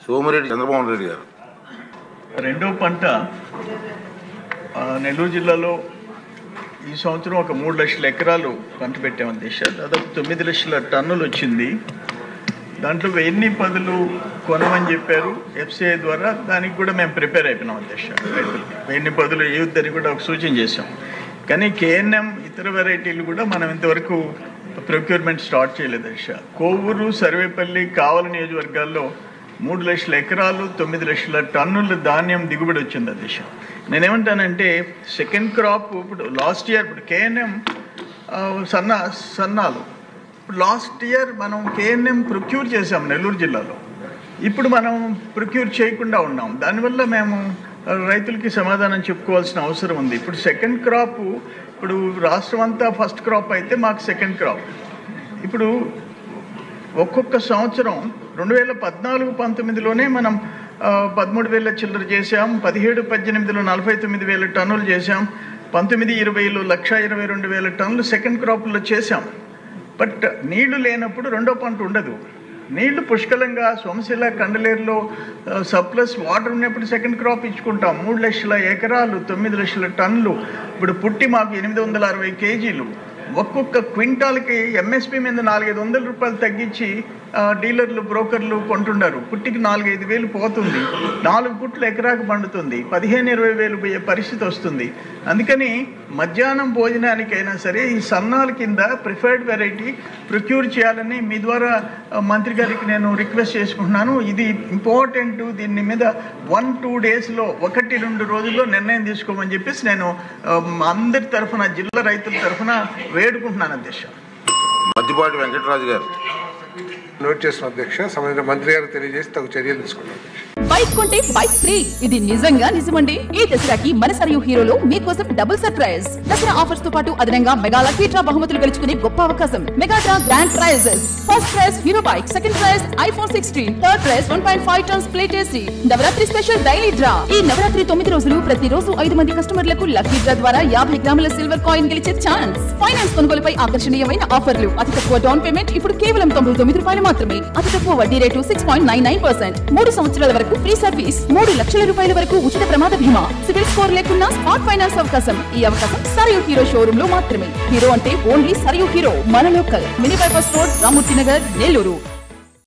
సోమిరెడ్డి చంద్రమోహన్ రెడ్డి గారు. రెండో పంట నెల్లూరు జిల్లాలో ఈ సంవత్సరం ఒక 3 లక్షల ఎకరాలు పంట పెట్టామని దిశ దాదాపు 9 లక్షల టన్నులు వచ్చింది. దాంట్లో 1000 పదులు కొనమని చెప్పారు ఎఫ్సిఐ ద్వారా. దానికి కూడా మేము ప్రిపేర్ అయిపోయినాం దిశ. 1000 పదులు ఏవద్దని కూడా ఒక సూచన చేశాం. కానీ కేఎన్ఎం ఇతర వెరైటీలు కూడా మనం ఇంతవరకు ప్రొక్యూర్మెంట్ స్టార్ట్ చేయలేదు దిశ. కోవూరు, సర్వేపల్లి, కావలి నియోజకవర్గాల్లో 3 లక్షల ఎకరాలు 9 లక్షల టన్నుల ధాన్యం దిగుబడి వచ్చింది దిశ. నేనేమంటానంటే సెకండ్ క్రాప్ ఇప్పుడు లాస్ట్ ఇయర్ ఇప్పుడు కేఎన్ఎం సన్నాలు ఇప్పుడు లాస్ట్ ఇయర్ మనం కేఎన్ఎం ప్రొక్యూర్ చేసాం నెల్లూరు జిల్లాలో. ఇప్పుడు మనం ప్రొక్యూర్ చేయకుండా ఉన్నాం. దానివల్ల మేము రైతులకి సమాధానం చెప్పుకోవాల్సిన అవసరం ఉంది. ఇప్పుడు సెకండ్ క్రాప్ ఇప్పుడు రాష్ట్రం అంతా ఫస్ట్ క్రాప్ అయితే మాకు సెకండ్ క్రాప్. ఇప్పుడు ఒక్కొక్క సంవత్సరం 2014-19లోనే మనం 13,000 చిల్లర చేసాం. 17-18లో 49,000 టన్నులు చేసాం. 19-20లో 1,22,000 టన్నులు సెకండ్ క్రాప్లో చేసాం. బట్ నీళ్లు లేనప్పుడు రెండో పంట ఉండదు. నీళ్లు పుష్కలంగా సోమశిల, కండలేరులో సర్ప్లస్ వాటర్ ఉన్నప్పుడు సెకండ్ క్రాప్ ఇచ్చుకుంటాం. 3 లక్షల ఎకరాలు 9 లక్షల టన్నులు. ఇప్పుడు పుట్టి మాకు 860 కేజీలు. ఒక్కొక్క క్వింటాల్కి ఎంఎస్పి మీద 400-500 రూపాయలు తగ్గించి డీలర్లు, బ్రోకర్లు కొంటున్నారు. పుట్టికి 4-5 వేలు పోతుంది. 4 పుట్లు ఎకరాకు పండుతుంది. 15-20 వేలు పోయే పరిస్థితి వస్తుంది. అందుకని మధ్యాహ్నం భోజనానికైనా సరే ఈ సన్నాల కింద ప్రిఫర్డ్ వెరైటీ ప్రొక్యూర్ చేయాలని మీ ద్వారా మంత్రి గారికి నేను రిక్వెస్ట్ చేసుకుంటున్నాను. ఇది ఇంపార్టెంట్. దీని మీద 1-2 డేస్లో 1-2 రోజుల్లో నిర్ణయం తీసుకోమని చెప్పేసి నేను అందరి తరఫున, జిల్లా రైతుల తరఫున వేడుకుంటున్నాను అధ్యక్ష. మద్దిపాటి వెంకటరాజు గారు. నోట్ చేసిన అధ్యక్ష. సంబంధించిన మంత్రి గారు తెలియజేసి తగు చర్యలు తీసుకున్నారు. బైక్ కొంటే బైక్ ఫ్రీ. ఇది నిజంగా నిజమండి. ఈ దసరాకి మన సరియు హీరోలో మీకోసం డబుల్ సర్ప్రైజ్. దసరా ఆఫర్స్ తో పాటు అదనంగా మెగా లక్కీ డ్రా బహుమతులు గెలుచుకునే గొప్ప అవకాశం. Mega draw grand prizes. First prize Hero bike, second prize iPhone 16, third prize 1.5 tons split AC. Navratri special daily draw. ఈ నవరాత్రి 9 రోజులు ప్రతిరోజు 5 మంది కస్టమర్లకు లక్కీ డ్రా ద్వారా 50 గ్రాముల సిల్వర్ కాయిన్ గెలిచే ఛాన్స్. ఫైనాన్స్ కొనుగోలుపై ఆకర్షణీయమైన ఆఫర్లు. అతి తక్కువ డౌన్ పేమెంట్ ఇప్పుడు కేవలం 99 రూపాయలు మాత్రమే. అతి తక్కువ వడ్డీ రేటు 6.99%. 3 సంవత్సరాల వరకు ఫ్రీ సర్వీస్. 3 లక్షల రూపాయల వరకు ఉచిత ప్రమాద బీమా. సివిల్ స్కోర్ లేకున్నా స్మార్ట్ ఫైనాన్స్ అవకాశం. ఈ అవకాశం సరియు హీరో షోరూమ్ లో మాత్రమే. హీరో అంటే ఓన్లీ సరియు హీరో. మన local mini bypass road, Ramurthy Nagar, Nellore.